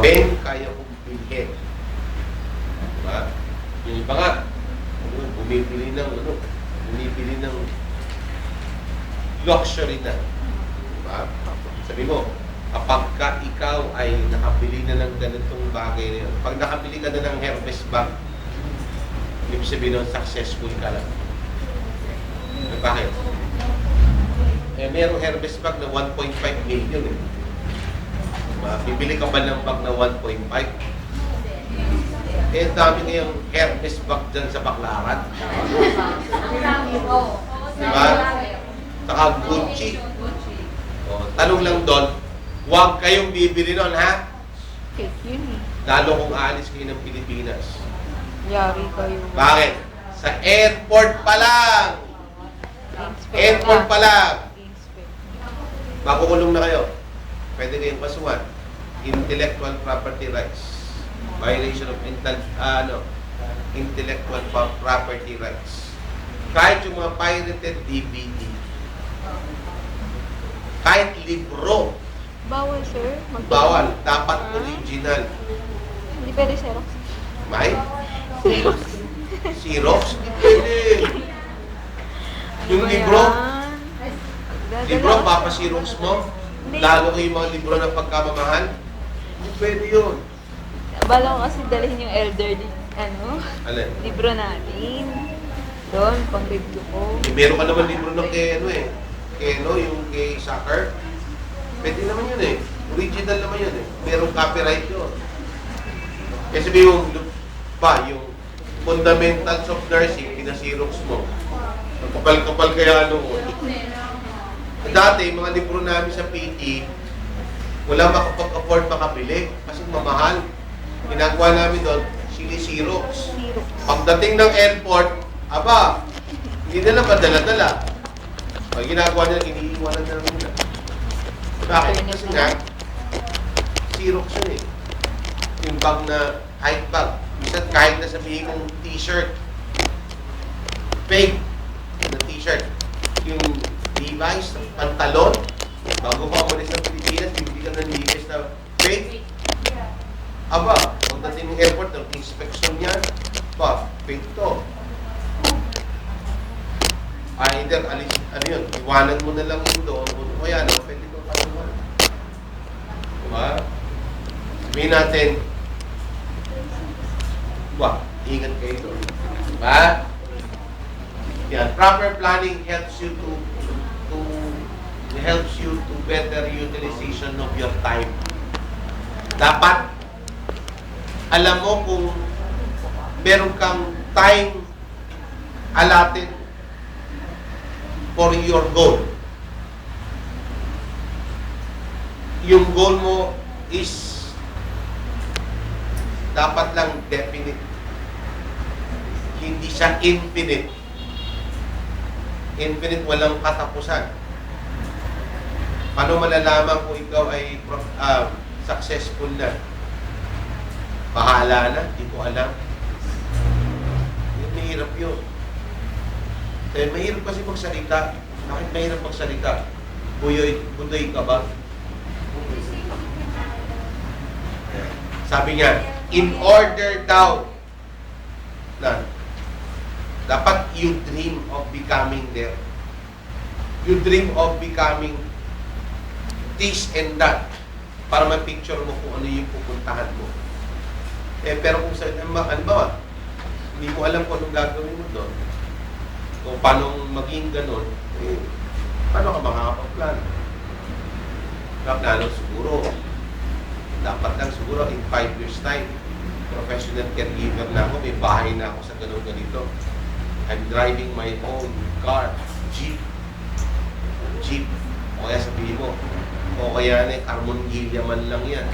Ben, kaya kong bilhin. Diba? Yung iba nga, bumibili ng luxury na. Diba? Sabi mo, kapag ka ikaw ay nakabili na ng ganitong bagay na yun, pag nakabili ka na ng Hermes bag, ibig sabihin nun, successful ka lang. Bakit? Eh, merong Hermes bag na 1.5 million eh. Diba? Bibili ka ba ng bag na 1.5? Eh, dami ngayong Hermes bag dyan sa Baclaran. Diba? Saka Gucci. O, tanong lang doon, huwag kayong bibili nun, ha? Fake yun eh. Lalo kung aalis kayo ng Pilipinas. Yari kayo. Bakit? Sa airport pa lang. Inspect Airport na. pa lang. Inspect. Makukulong na kayo. Pwede kayong kasuhan. Intellectual property rights. Violation of intellectual property rights. Kahit yung mga pirated DVD. Kahit libro. Bawal, sir? Bawal. Dapat original. Hindi pwede Xerox. May? Xerox? Hindi pwede. Yung libro, libro, papasirox mo. Lalo ko yung mga libro ng pagkamamahal. Hindi pwede yun. Bala ko kasi dalhin yung elderly, Alin? libro natin. Doon, pang review ko. Eh, meron ka naman libro ng Keno, yung kay Soccer. Pwede naman yun eh. Original naman yun eh. Merong copyright yun. Kasi yung Fundamentals of Nursing, pinasirox mo. Ang kapal-kapal kaya noon. Dati, mga libro namin sa PT, wala makapag-afford makabili kasi mamahal. Ginagawa namin doon, sinisirox. Xerox. Pagdating ng airport, aba, hindi nila madala-dala. Pag ginagawa nila, iniiwanan na nila. Bakit? Kasi nga, Xerox yun eh. Yung bag na, height bag. Minsan kahit na sabihin kong t-shirt, fake na t-shirt. Yung Levi's, pantalon, bago pa umalis ng Pilipinas, bibili ka ng Levi's na fake. Aba, pagdating ng airport, ng inspection niya, fake to. Either, iwanan mo na lang yun doon, o kaya na, pwede ko kaluman. Diba? Sabihin natin, ingat kayo doon. Diba? Yan, proper planning helps you to better utilization of your time. Dapat, alam mo kung meron kang time allotted for your goal. Yung goal mo is dapat lang definite. Hindi siya infinite. Infinite, walang katapusan. Paano malalaman kung ikaw ay successful na? Bahala na, di ko alam. Mahirap yun. Dahil mahirap kasi magsalita. Bakit mahirap magsalita? Budoy ka ba? Sabi niya, in order daw na dapat you dream of becoming there. You dream of becoming this and that para ma-picture mo kung ano yung pupuntahan mo. Eh, pero kung sa, ba, hindi mo alam kung anong gagawin mo doon, kung paano maging ganun, eh, paano ka makakapag-plan? Plano siguro, dapat lang siguro in 5 years time, professional caregiver na ako, may bahay na ako sa ganun-ganito. I'm driving my own car, jeep. O kaya sabihin mo, o kaya na, Carmon Gilliaman lang yan.